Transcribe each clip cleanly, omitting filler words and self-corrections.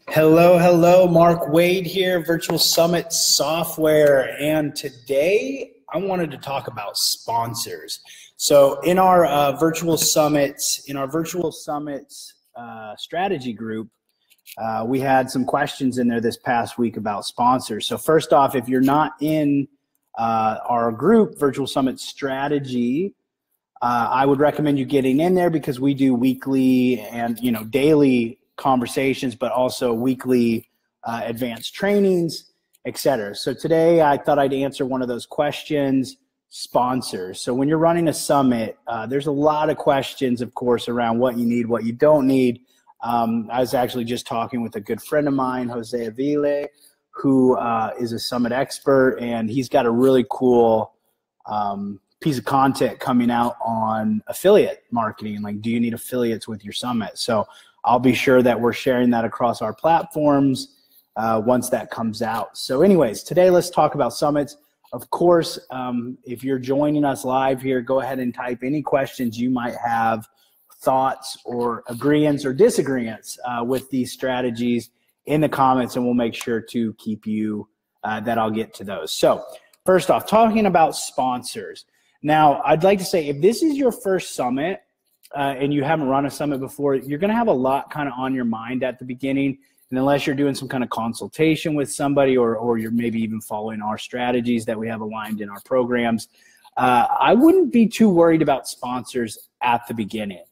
Hello, hello, Mark Wade here, Virtual Summit Software, and today I wanted to talk about sponsors. So in our Virtual Summits, strategy group, we had some questions in there this past week about sponsors. So first off, if you're not in our group, Virtual Summit Strategy, I would recommend you getting in there because we do weekly and daily conversations, but also weekly advanced trainings, etc. So today I thought I'd answer one of those questions, sponsors. So when you're running a summit, there's a lot of questions, of course, around what you need, what you don't need. I was actually just talking with a good friend of mine, Jose Avile, who is a summit expert, and he's got a really cool piece of content coming out on affiliate marketing. Like, do you need affiliates with your summit? So I'll be sure that we're sharing that across our platforms once that comes out. So anyways, today let's talk about summits. Of course, if you're joining us live here, go ahead and type any questions you might have, thoughts or agreements or disagreements with these strategies in the comments, and we'll make sure to keep you that I'll get to those. So first off, talking about sponsors. Now, I'd like to say if this is your first summit, and you haven't run a summit before, you're going to have a lot kind of on your mind at the beginning. And unless you're doing some kind of consultation with somebody or you're maybe even following our strategies that we have aligned in our programs, I wouldn't be too worried about sponsors at the beginning.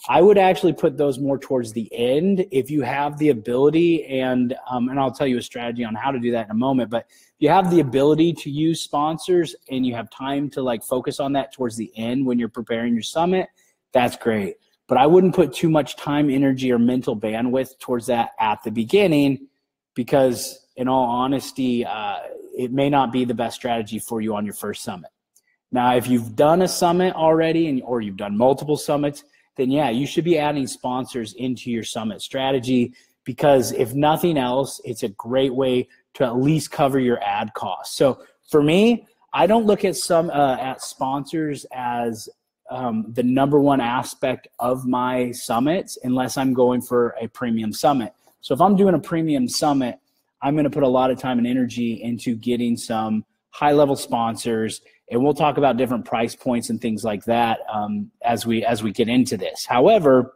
I would actually put those more towards the end if you have the ability, and I'll tell you a strategy on how to do that in a moment, but if you have the ability to use sponsors and you have time to like focus on that towards the end when you're preparing your summit, that's great. But I wouldn't put too much time, energy, or mental bandwidth towards that at the beginning because, in all honesty, it may not be the best strategy for you on your first summit. Now, if you've done a summit already or you've done multiple summits, then yeah, you should be adding sponsors into your summit strategy because if nothing else, it's a great way to at least cover your ad costs. So for me, I don't look at sponsors as the number one aspect of my summits unless I'm going for a premium summit. So if I'm doing a premium summit, I'm going to put a lot of time and energy into getting some high-level sponsors, and we'll talk about different price points and things like that as we get into this. However,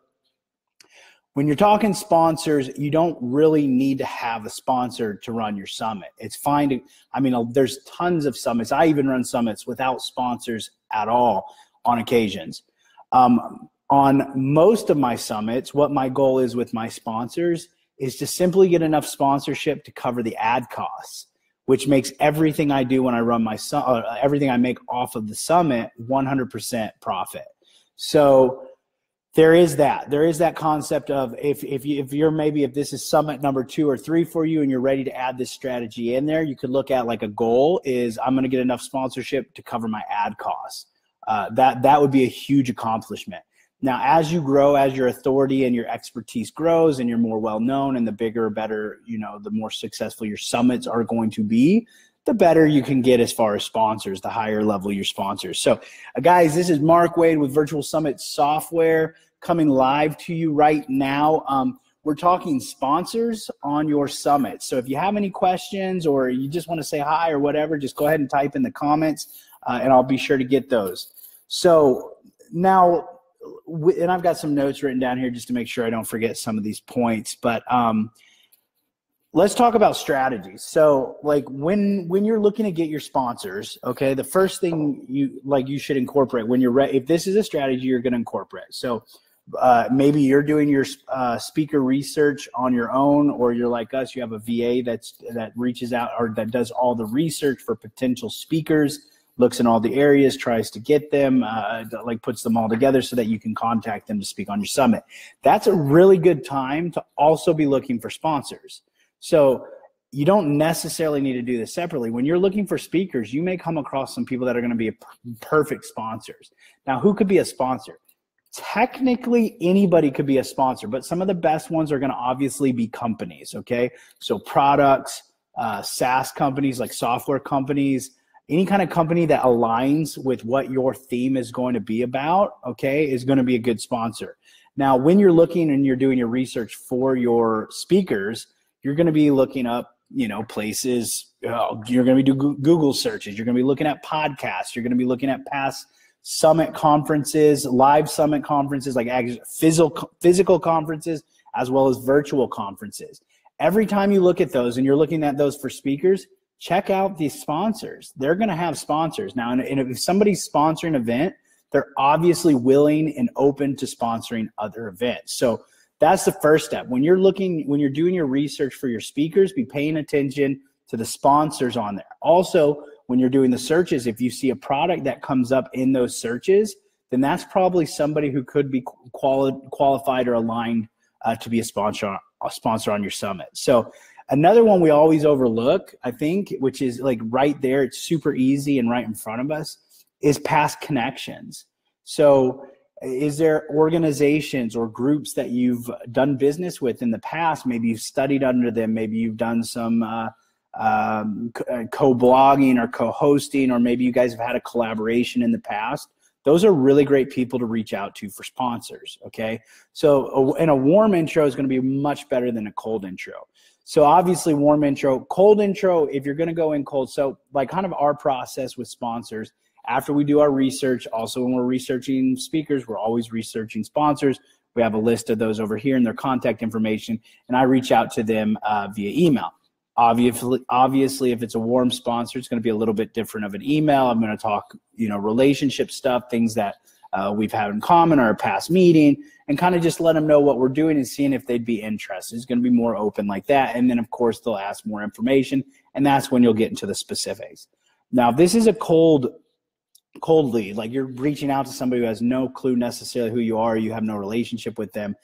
when you're talking sponsors, you don't really need to have a sponsor to run your summit. It's fine to, there's tons of summits. I even run summits without sponsors at all on occasions. On most of my summits, what my goal is with my sponsors is to simply get enough sponsorship to cover the ad costs, which makes everything I do when I run my everything I make off of the summit 100% profit. So there is that concept of if this is summit number 2 or 3 for you and you're ready to add this strategy in there, you could look at like a goal is I'm going to get enough sponsorship to cover my ad costs. That would be a huge accomplishment. Now, as you grow, as your authority and your expertise grows and you're more well-known and the bigger, better, the more successful your summits are going to be, the better you can get as far as sponsors, the higher level your sponsors. So guys, this is Mark Wade with Virtual Summit Software coming live to you right now. We're talking sponsors on your summit. So if you have any questions or you just want to say hi or whatever, just go ahead and type in the comments and I'll be sure to get those. So now, and I've got some notes written down here just to make sure I don't forget some of these points, but let's talk about strategies. So like when you're looking to get your sponsors, okay, the first thing you should incorporate when you're ready, if this is a strategy you're going to incorporate. So maybe you're doing your speaker research on your own, or you're like us, you have a VA that reaches out or that does all the research for potential speakers, looks in all the areas, tries to get them, puts them all together so that you can contact them to speak on your summit. That's a really good time to also be looking for sponsors. So you don't necessarily need to do this separately. When you're looking for speakers, you may come across some people that are going to be perfect sponsors. Now, who could be a sponsor? Technically, anybody could be a sponsor, but some of the best ones are going to obviously be companies, okay? So products, SaaS companies like software companies, any kind of company that aligns with what your theme is going to be about, okay, is going to be a good sponsor. Now, when you're looking and you're doing your research for your speakers, you're going to be looking up, places. You're going to be doing Google searches. You're going to be looking at podcasts. You're going to be looking at past summit conferences, live summit conferences, like physical conferences, as well as virtual conferences. Every time you look at those and you're looking at those for speakers, check out the sponsors. They're going to have sponsors. Now, and if somebody's sponsoring an event, they're obviously willing and open to sponsoring other events. So that's the first step. When you're doing your research for your speakers, be paying attention to the sponsors on there. Also, when you're doing the searches, if you see a product that comes up in those searches, then that's probably somebody who could be qualified or aligned to be a sponsor on your summit. So another one we always overlook, I think, which is like right there, it's super easy and right in front of us, is past connections. So is there organizations or groups that you've done business with in the past? Maybe you've studied under them. Maybe you've done some co-blogging or co-hosting, or maybe you guys have had a collaboration in the past. Those are really great people to reach out to for sponsors, okay? So and a warm intro is going to be much better than a cold intro. So obviously warm intro, cold intro, if you're going to go in cold. So like kind of our process with sponsors, after we do our research, also when we're researching speakers, we're always researching sponsors. We have a list of those over here and their contact information, and I reach out to them via email. Obviously, if it's a warm sponsor, it's going to be a little bit different of an email. I'm going to talk, relationship stuff, things that we've had in common or a past meeting, and kind of just let them know what we're doing and seeing if they'd be interested. It's going to be more open like that. And then, of course, they'll ask more information, and that's when you'll get into the specifics. Now, if this is a cold lead, like you're reaching out to somebody who has no clue necessarily who you are, you have no relationship with them,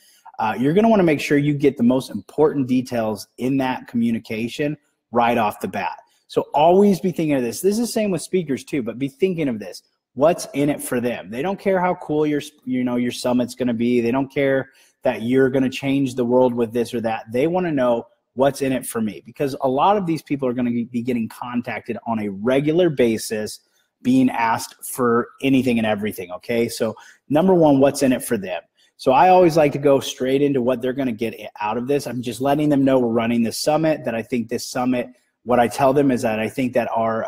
you're going to want to make sure you get the most important details in that communication right off the bat. So always be thinking of this. This is the same with speakers too, but be thinking of this. What's in it for them? They don't care how cool your summit's going to be. They don't care that you're going to change the world with this or that. They want to know what's in it for me, because a lot of these people are going to be getting contacted on a regular basis, being asked for anything and everything, okay? So number one, what's in it for them? So I always like to go straight into what they're going to get out of this. I'm just letting them know we're running this summit, that I think this summit, what I tell them is that I think that our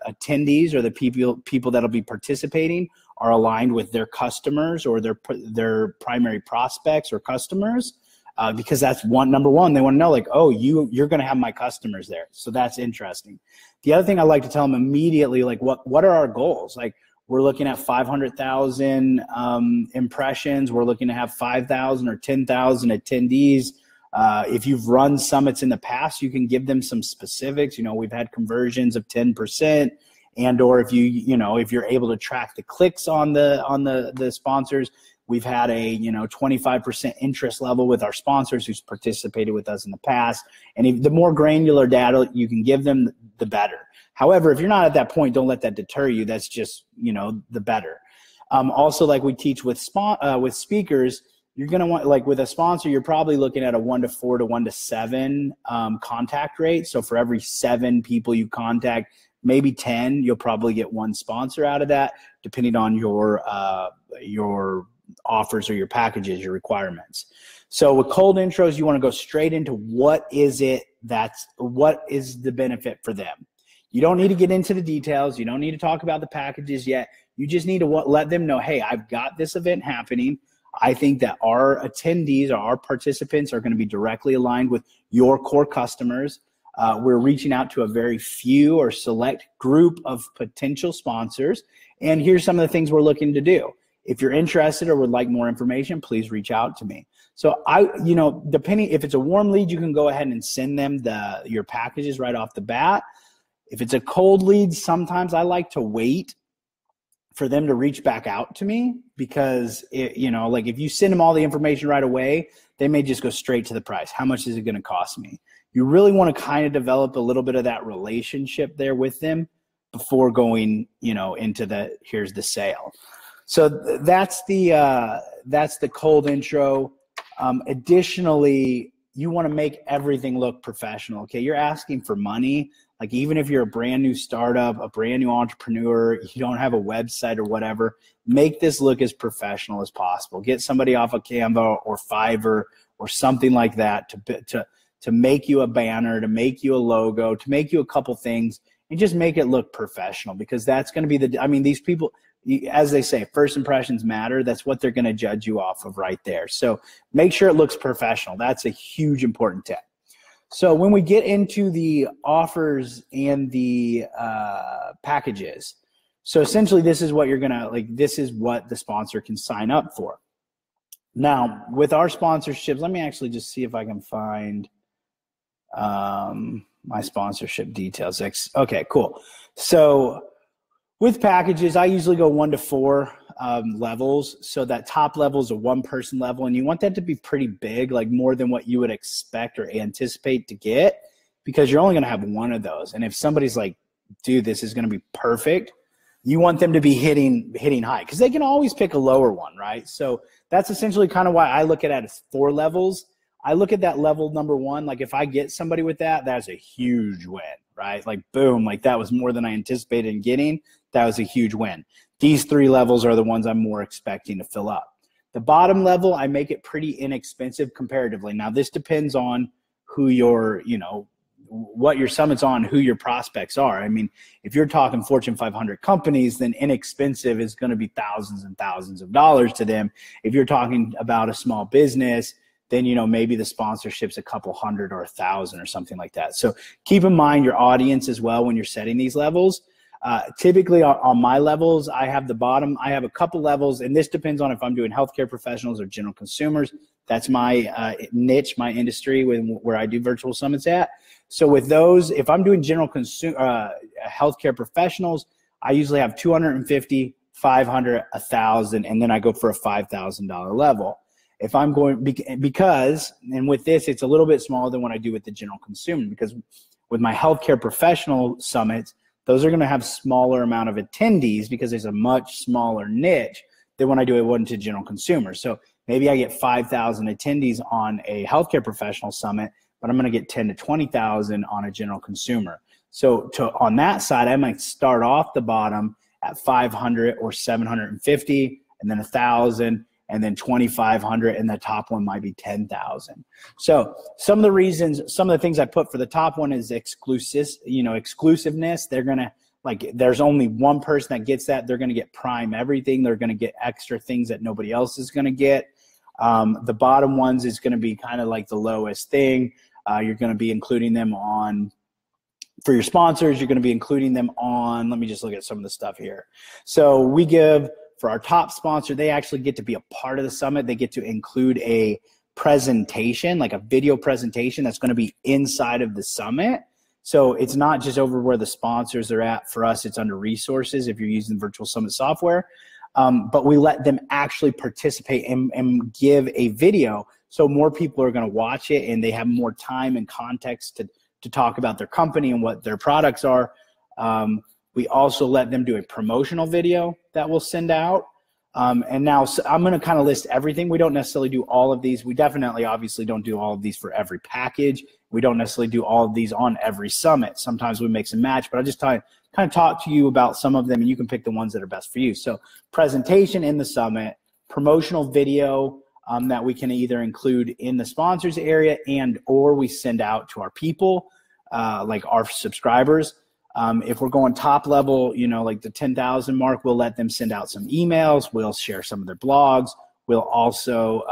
attendees or the people that'll be participating are aligned with their customers or their primary prospects or customers, because that's number one. They want to know, like, oh, you're going to have my customers there. So that's interesting. The other thing I like to tell them immediately, like, what are our goals? Like, we're looking at 500,000 impressions. We're looking to have 5,000 or 10,000 attendees. If you've run summits in the past, you can give them some specifics. We've had conversions of 10%, and or if you're able to track the clicks on the sponsors, we've had a 25% interest level with our sponsors who's participated with us in the past. And the more granular data you can give them, the better. However, if you're not at that point, don't let that deter you. That's just the better. Also, like we teach with speakers, you're going to want, like with a sponsor, you're probably looking at a 1 to 4 to 1 to 7 contact rate. So for every 7 people you contact, maybe 10, you'll probably get 1 sponsor out of that, depending on your offers or your packages, your requirements. So with cold intros, you want to go straight into what is the benefit for them. You don't need to get into the details. You don't need to talk about the packages yet. You just need to let them know, hey, I've got this event happening. I think that our attendees or our participants are going to be directly aligned with your core customers. We're reaching out to a very few or select group of potential sponsors. And here's some of the things we're looking to do. If you're interested or would like more information, please reach out to me. So depending, if it's a warm lead, you can go ahead and send them your packages right off the bat. If it's a cold lead, sometimes I like to wait for them to reach back out to me, because like if you send them all the information right away, they may just go straight to the price. How much is it going to cost me? You really want to kind of develop a little bit of that relationship there with them before going, into here's the sale. So that's the cold intro. Additionally, you want to make everything look professional. Okay, you're asking for money. Like, even if you're a brand new startup, a brand new entrepreneur, you don't have a website or whatever, make this look as professional as possible. Get somebody off of Canva or Fiverr or something like that to make you a banner, to make you a logo, to make you a couple things, and just make it look professional, because that's going to be I mean, these people, as they say, first impressions matter. That's what they're going to judge you off of right there. So make sure it looks professional. That's a huge important tip. So when we get into the offers and the packages, so essentially this is what you're going to, this is what the sponsor can sign up for. Now, with our sponsorships, let me actually just see if I can find my sponsorship details. Okay, cool. So with packages, I usually go 1 to 4 levels. So that top level is a 1-person level, and you want that to be pretty big, like more than what you would expect or anticipate to get, because you're only going to have one of those. And if somebody's like, dude, this is going to be perfect, you want them to be hitting high, because they can always pick a lower one, right? So that's essentially kind of why I look at it as 4 levels. I look at that level number 1, like if I get somebody with that, that's a huge win, right? Like boom, like that was more than I anticipated in getting. That was a huge win. These 3 levels are the ones I'm more expecting to fill up. The bottom level, I make it pretty inexpensive comparatively. Now this depends on who your, what your summit's on, who your prospects are. I mean, if you're talking Fortune 500 companies, then inexpensive is going to be thousands and thousands of dollars to them. If you're talking about a small business, then, maybe the sponsorship's a couple hundred or 1,000 or something like that. So keep in mind your audience as well when you're setting these levels. Typically on my levels, I have the bottom, I have a couple levels, and this depends on if I'm doing healthcare professionals or general consumers. That's my niche, my industry where I do virtual summits at. So with those, if I'm doing general healthcare professionals, I usually have 250, 500, 1,000, and then I go for a $5,000 level. If I'm going, because, and with this, it's a little bit smaller than what I do with the general consumer, because with my healthcare professional summits, those are going to have smaller amount of attendees because there's a much smaller niche than when I do it one to general consumer. So maybe I get 5,000 attendees on a healthcare professional summit, but I'm going to get 10 to 20,000 on a general consumer. So on that side, I might start off the bottom at 500 or 750, and then 1,000, and then 2,500, and the top one might be 10,000. So some of the reasons, some of the things I put for the top one is exclusiveness. They're gonna, there's only one person that gets that. They're gonna get prime everything. They're gonna get extra things that nobody else is gonna get. The bottom ones is gonna be kind of like the lowest thing. You're gonna be including them on, for your sponsors, you're gonna be including them on, let me just look at some of the stuff here. So we give, for our top sponsor, they actually get to be a part of the summit. They get to include a presentation, like a video presentation that's going to be inside of the summit. So it's not just over where the sponsors are at. For us, it's under resources if you're using virtual summit software. But we let them actually participate and give a video, so more people are going to watch it and they have more time and context to talk about their company and what their products are. We also let them do a promotional video that we'll send out. And now I'm going to kind of list everything. We don't necessarily do all of these. We definitely, obviously, don't do all of these for every package. We don't necessarily do all of these on every summit. Sometimes we mix and match, but I just kind of talk to you about some of them, and you can pick the ones that are best for you. So presentation in the summit, promotional video that we can either include in the sponsors area or we send out to our people, like our subscribers. If we're going top level, like the 10,000 mark, we'll let them send out some emails. We'll share some of their blogs. We'll also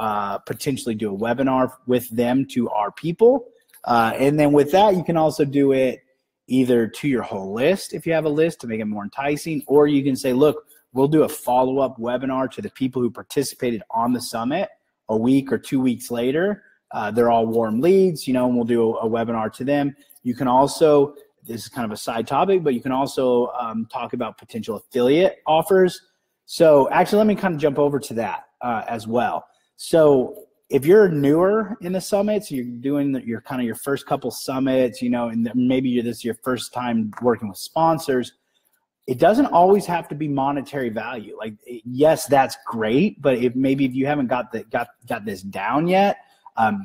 potentially do a webinar with them to our people. And then with that, you can also do it either to your whole list if you have a list to make it more enticing, or you can say, look, we'll do a follow-up webinar to the people who participated on the summit a week or 2 weeks later. They're all warm leads, and we'll do a webinar to them. You can also, this is kind of a side topic, but you can also talk about potential affiliate offers. So actually, let me kind of jump over to that as well. So if you're newer in the summits, you're doing your kind of your first couple summits, and maybe this is your first time working with sponsors, it doesn't always have to be monetary value. Like, yes, that's great, but if you haven't got this down yet,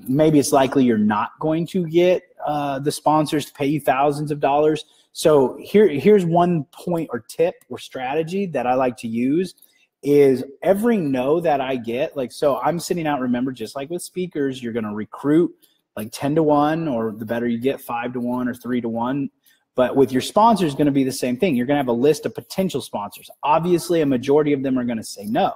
maybe it's likely you're not going to get the sponsors to pay you thousands of dollars. So here's one point or tip or strategy that I like to use is every no that I get, so I'm sitting out, remember, just like with speakers, you're going to recruit like 10 to 1, or the better you get, 5 to 1 or 3 to 1. But with your sponsors, going to be the same thing. You're going to have a list of potential sponsors. Obviously, a majority of them are going to say no.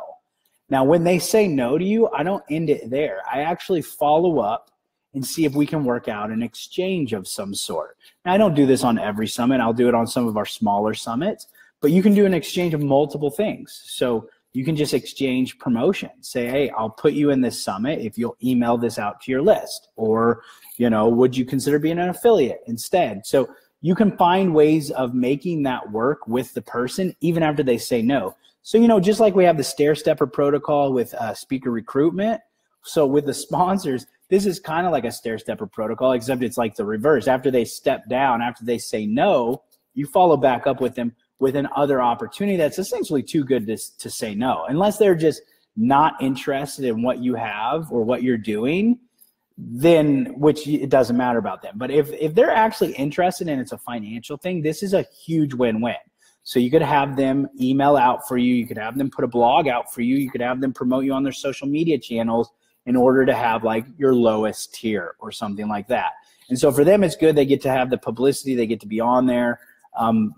Now, when they say no to you, I don't end it there. I actually follow up and see if we can work out an exchange of some sort. Now, I don't do this on every summit. I'll do it on some of our smaller summits, but you can do an exchange of multiple things. So you can just exchange promotions. Say, hey, I'll put you in this summit if you'll email this out to your list. Or, would you consider being an affiliate instead? So you can find ways of making that work with the person even after they say no. So, just like we have the stair-stepper protocol with speaker recruitment, so with the sponsors, this is kind of like a stair-stepper protocol, except it's like the reverse. After they step down, after they say no, you follow back up with them with another opportunity that's essentially too good to say no. Unless they're just not interested in what you have or what you're doing, then which it doesn't matter about them. But if they're actually interested and it's a financial thing, this is a huge win-win. So you could have them email out for you. You could have them put a blog out for you. You could have them promote you on their social media channels in order to have like your lowest tier or something like that. And so for them, it's good. They get to have the publicity. They get to be on there.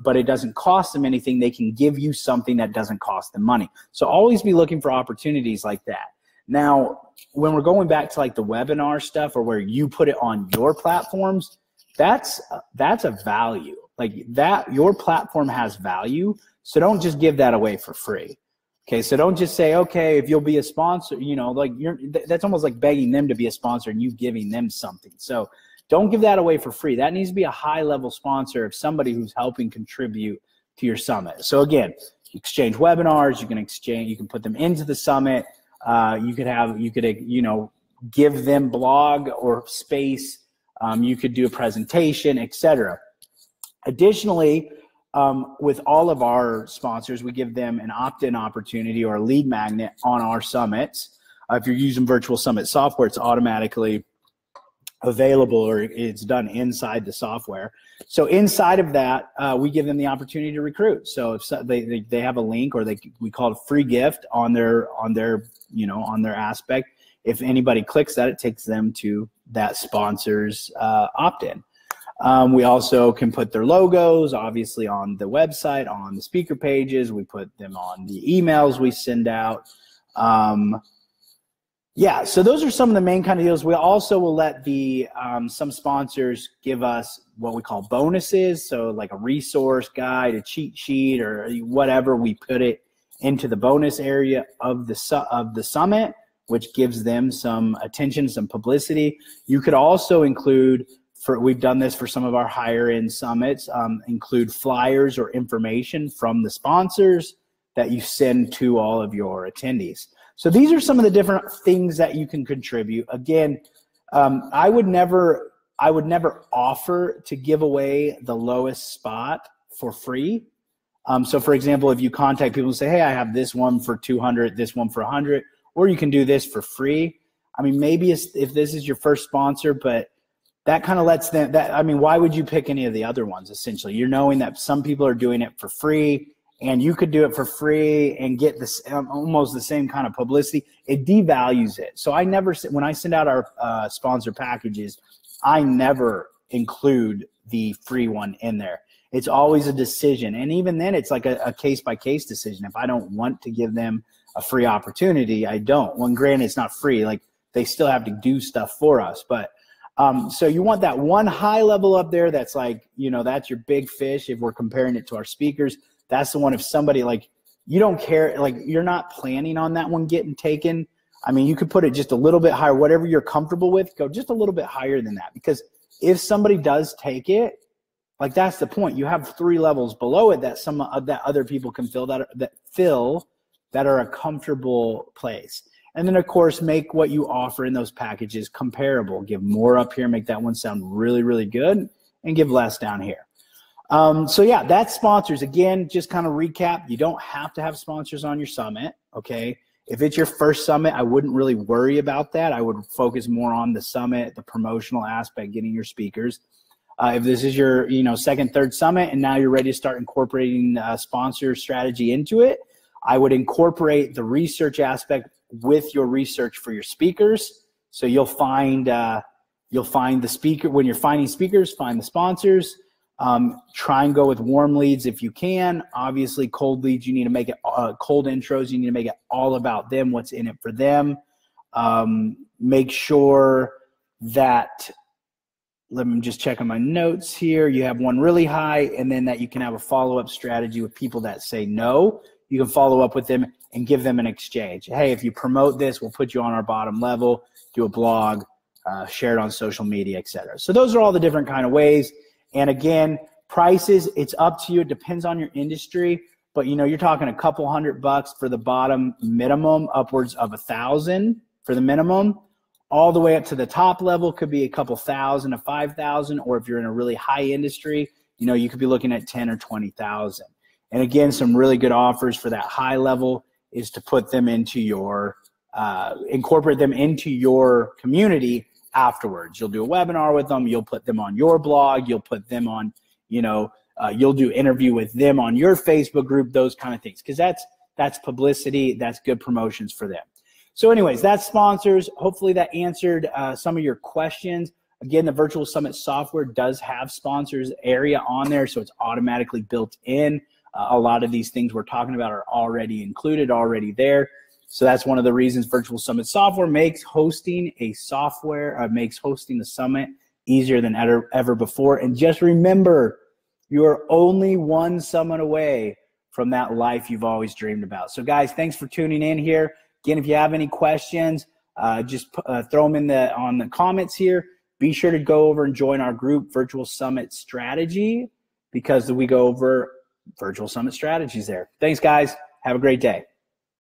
But it doesn't cost them anything. They can give you something that doesn't cost them money. So always be looking for opportunities like that. Now, when we're going back to like the webinar stuff or where you put it on your platforms, that's a value. Like that, your platform has value. So don't just give that away for free. Okay, so don't just say, okay, if you'll be a sponsor, like that's almost like begging them to be a sponsor and you giving them something. So don't give that away for free. That needs to be a high-level sponsor of somebody who's helping contribute to your summit. So again, exchange webinars. You can put them into the summit. You could give them blog or space. You could do a presentation, etc. Additionally, with all of our sponsors, we give them an opt-in opportunity or a lead magnet on our summits. If you're using Virtual Summit software, it's automatically available, or it's done inside the software. So inside of that, we give them the opportunity to recruit. So if they have a link, or we call it a free gift on their aspect. If anybody clicks that, it takes them to that sponsor's opt-in. We also can put their logos, obviously, on the website, on the speaker pages. We put them on the emails we send out. Yeah, so those are some of the main kind of deals. We also will let some sponsors give us what we call bonuses. So like a resource guide, a cheat sheet, or whatever. We put it into the bonus area of the summit, which gives them some attention, some publicity. You could also include, we've done this for some of our higher end summits, include flyers or information from the sponsors that you send to all of your attendees. So these are some of the different things that you can contribute. Again, I would never offer to give away the lowest spot for free. So for example, if you contact people and say, hey, I have this one for 200, this one for 100, or you can do this for free. I mean, maybe if this is your first sponsor, but that kind of lets them, why would you pick any of the other ones? Essentially, you're knowing that some people are doing it for free, and you could do it for free and get this almost the same kind of publicity. It devalues it. So when I send out our sponsor packages, I never include the free one in there. It's always a decision. And even then, it's like a case-by-case decision. If I don't want to give them a free opportunity, I don't. Well, granted, it's not free. Like, they still have to do stuff for us. But so you want that one high level up there that's like, that's your big fish if we're comparing it to our speakers. That's the one if somebody, like, you don't care, like, you're not planning on that one getting taken. I mean, you could put it just a little bit higher, whatever you're comfortable with, go just a little bit higher than that. Because if somebody does take it, like, that's the point. You have 3 levels below it that that other people can fill that are a comfortable place. And then, of course, make what you offer in those packages comparable. Give more up here, make that one sound really, really good, and give less down here. So yeah, that's sponsors. Again, just kind of recap, you don't have to have sponsors on your summit, okay? If it's your first summit, I wouldn't really worry about that. I would focus more on the summit, the promotional aspect, getting your speakers. If this is your second, third summit, and now you're ready to start incorporating sponsor strategy into it, I would incorporate the research aspect with your research for your speakers. So you'll find You'll find the speaker. When you're finding speakers, find the sponsors. Try and go with warm leads if you can. Obviously, cold leads, you need to make it cold intros. You need to make it all about them, what's in it for them. Make sure that, let me just check on my notes here. You have one really high, and then that you can have a follow-up strategy with people that say no. You can follow up with them and give them an exchange. Hey, if you promote this, we'll put you on our bottom level, do a blog, share it on social media, etc. So those are all the different kind of ways. And again, prices, it's up to you. It depends on your industry, but you're talking a couple $100 for the bottom minimum, upwards of $1,000 for the minimum, all the way up to the top level could be a couple thousand to 5,000, or if you're in a really high industry, you could be looking at 10 or 20,000. And again, some really good offers for that high level is to put them into your, incorporate them into your community afterwards. You'll do a webinar with them. You'll put them on your blog. You'll put them on, you'll do interview with them on your Facebook group, those kind of things. Because that's publicity. That's good promotions for them. So anyways, that's sponsors. Hopefully that answered some of your questions. Again, the Virtual Summit software does have sponsors area on there, so it's automatically built in. A lot of these things we're talking about are already included, already there. So that's one of the reasons Virtual Summit software makes hosting the summit easier than ever before. And just remember, you are only one summit away from that life you've always dreamed about. So guys, thanks for tuning in here. Again, if you have any questions, just throw them on the comments here. Be sure to go over and join our group, Virtual Summit Strategy, because we go over Virtual Summit strategies there. Thanks, guys. Have a great day.